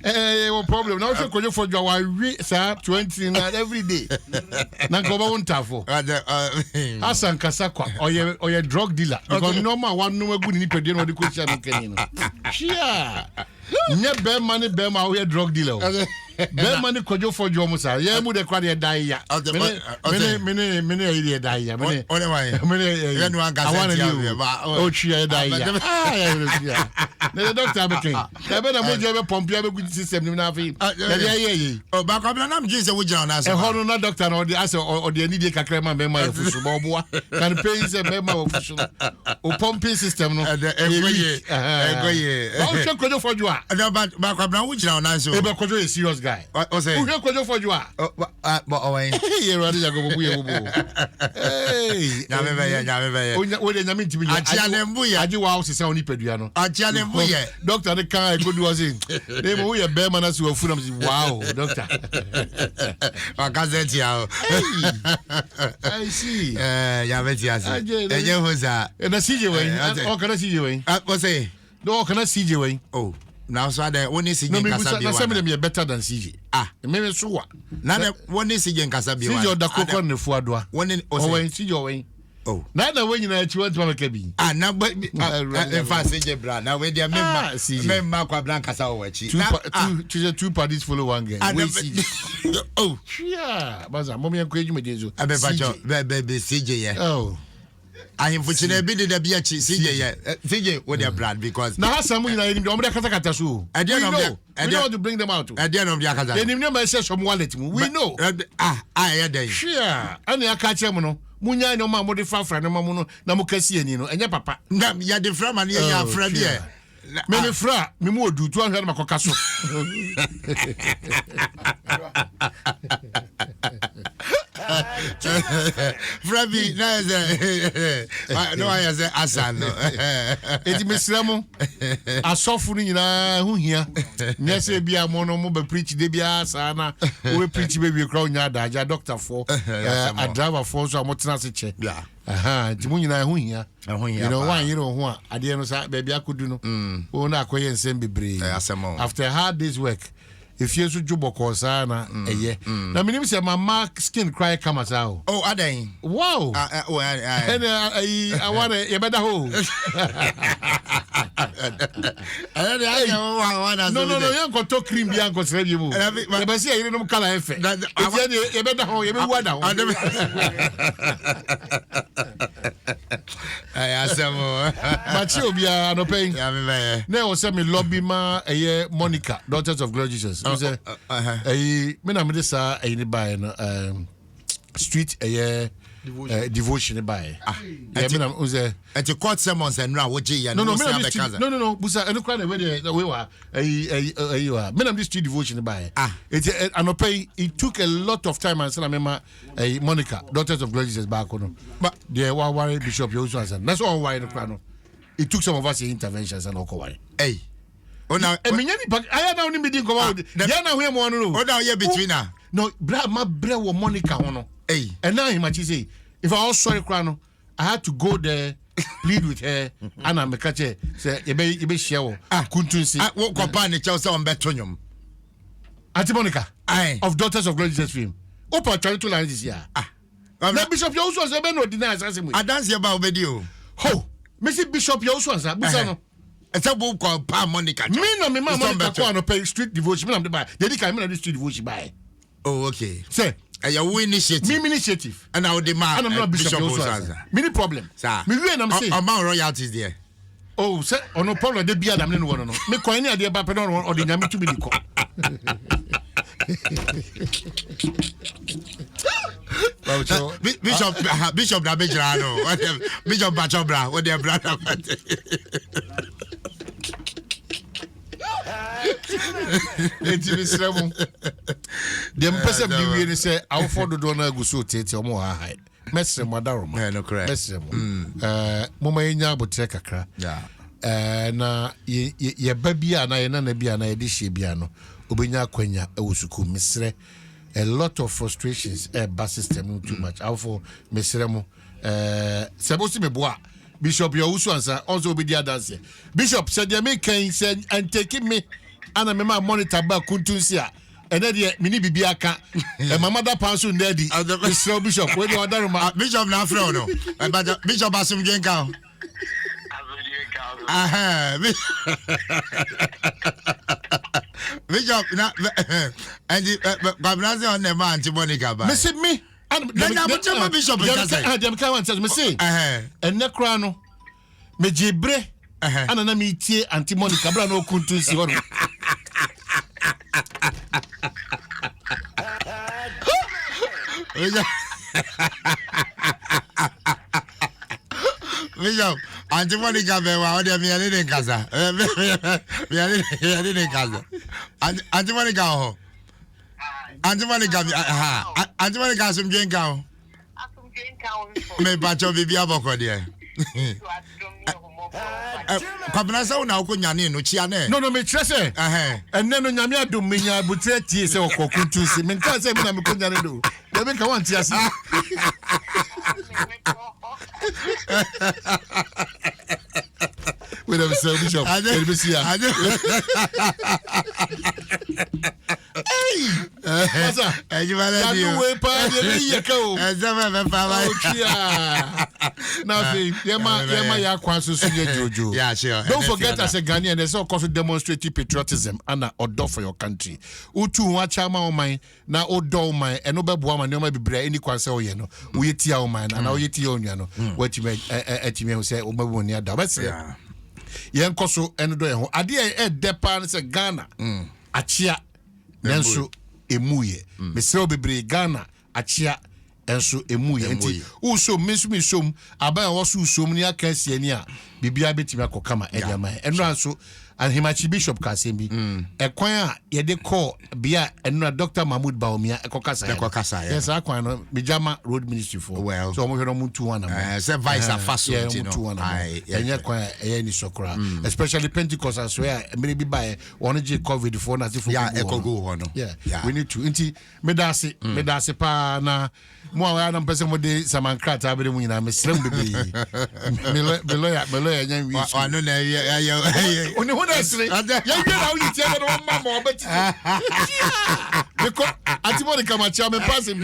no problem. Now she kojo for you we sir 20 every day. Na go ba wontafo. Asan kasakwa oye drug dealer because normal one no egu ni pede no de ko sia no kani no. Chia. Nye be money be ma we drug dealer. Be money kojo for you musa. Ye mu de kwa de die ya. Mene ide die ya. Mene ye no an kaseti ba. O chia die ya. The doctor be king. E be na mo je be pompe be good system ni na fi. Ye. Oh ba Kwabena na mje se wo jira na so. E hono na doctor na o de need kakra ma be ma e fusu ba oboa. Kan pay se be ma o fusu. O pumping system no. Egoye. Ba o che kojo for you a. Ba Kwabena wo jira na so. E be kojo a serious guy. O say. Who kojo for you a? But owen. Ye radi ya go bu ye bu. Hey. Nyame be. O de nyame ntimi. Achianembu ye. Aji wa o se oni pedua no. Achianembu ye. Doctor the kan go do was in. Dey mo ye be man as we fu na wow, doctor. Wakazeti ya. I see. Ya beti asi. Eje hoza. Na CJ wey. O kana CJ wey. O say. No, kana CJ wey. Oh. Now so that one is CJ nkasa bi. Na say me better than CJ. Me so wa. Na one is CJ nkasa bi wa. CJ odakoko ne fu adoa. One o say CJ wey. Oh. Na when you na chi want to make bi. Na but in fact CJ bra. Now we dey member Kwabena nkasa o wachi. Two parties follow one guy. We CJ. Oh. Yeah. Baza mo me enko ejuma dezo. Abebacho be CJ ye. Oh. I am fortunate be the be CJ with their brand because now some you know them dey kata so. I don't know to bring them out. At the end of the kata. They name them say some wallet. We know. I dey. Sure. Ani aka che mo no. Munya no ma mo de fra no ma mo no na mo kasi ani no. Enye papa. Na ya de fra man ya fra bi e. Me fra me mo odu 200 makoka so. Frabi na no I say Asante. Eti mesramo asofu ni nyina hu hia. Nya se bia mo no mo be preach de bia sa na we preach be we kra nya daja doctor for a driver for so amotena se che. Yeah. Ti mo nyina hu hia. You know why you know ho ade no sa baby akudu no. O na akoye nsem bebre. After hard day's work if you so job ko sana eye na minim say my skin cry come as how oh adan wow I want you better ho no you go to cream bi anko sere bi mu e be say you no kala efe you better ho you be wada ho asemo machi obia no pain ya me be na o say me lobby ma eye Monica Daughters of Glory Jesus say me na me dey sa ni buy no street devotion buy me na o say at the court sermons and now what je no busa eno kwa na we wa me na me street devotion buy it anope it took a lot of time and say na me ma Monica Daughters of Glory Jesus back no but there wa worry Bishop you also answer that's all why no kwa no it took some of us interventions and all why hey oh now I now need me go out ya na hwe mo no oh now you between her no bra ma bra wo Monica ho no hey and now him say if I was sorry kwa no I had to go there plead with her and I make say you be share wo kuntunsi wo kopa ne chew say on beto nyom Auntie Monica of Daughters of Glory Jesus film opa try to line this year na Bishop you also say be no deny assassin we dance about obedi o ho me see Bishop you also answer busa no esa bo ko pa Monica me no me ma Monica ko no pay street devotion me na dey buy dey kai me na street devotion buy oh okay say your initiative me initiative and I would demand and I'm not Bishop also many problem sir me we na me say amount royalties there oh say no problem dey bia dam ne no no me coin any dey ba pe no or dey nyame to be di ko Bishop da bejra no Bishop Bachobra what their brother eti misremo dem pese bi wie ni say awfo dodo na aguso tete omo ha hai mesremo adaroma no correct mesremo moma enya abotre kakra na ye ba bia na ye na bia na ye de hye bia no obenya kwanya ewusuku misre a lot of frustrations bus system too much awfo misremo sebosi meboa Bishop you also answer also be the dance Bishop said you make can said and taking me ana me ma monitor ba kuntunsi a ene de mini bibia aka e mama da panso ndadi Mr. Bishop we dey order ma Bishop na afro no but Bishop asum genka Bishop na and Kwabena on the man to Monica ba me and Bishop dem kan wan tell me say ene kra no me jibre ana na me tie anti Monica bra no kuntunsi ho no Bishop, Auntie Monica be wa ode mi ale den kasa. Mi ale den kasa. Auntie Monica ho. Auntie Monica Auntie Monica sum gen ka ho. Asum gen ka ho. Me ba cho bibi aboko de. Kwabena sa una ko nyane no chia na. No me trese. Enne no nyame adom me nya butre tie se okokuntu se. Me nka se me na me ko nyane do. De be ka wan tie ase. We never sell Bishop. Hey, what's up? You way yeah, sure. Don't forget, as a Ghanaian, there's all course demonstrating patriotism and order for your country. Utu wachama o mine na odo mine and no bebo man no be bre any kwase o ye no. We tia o mine and we tia on no. What you etime say o mabo ni ada. But say yen koso eno do ye ho. Ade e depa say Ghana. Achia nenso emuye. Me say obebre Ghana achia enso emuye enti uso misum aba wo so usom ni akansie ni a bibia betimi akokama enyama eno anso and Himachi Bishop Kasembi ekwan a ye de call bia eno Dr. Mahmoud Baumia ekokasa yes akwan no Bijama Road Ministry for well so mo hwe no muntu wana say vice afaso you know enye kwan enye ni sokora especially Pentecost as where me bi buy one J COVID for na for yeah ekogo ho no yeah we need to nti medase pa na mo awa na mpese mo de samankrata abere mu nyina mesrem bebe me lawyer nya wi ano na ya oni ho na sire ya gbe na uyi tie no mama obeti because ati mo de kama chia me pass him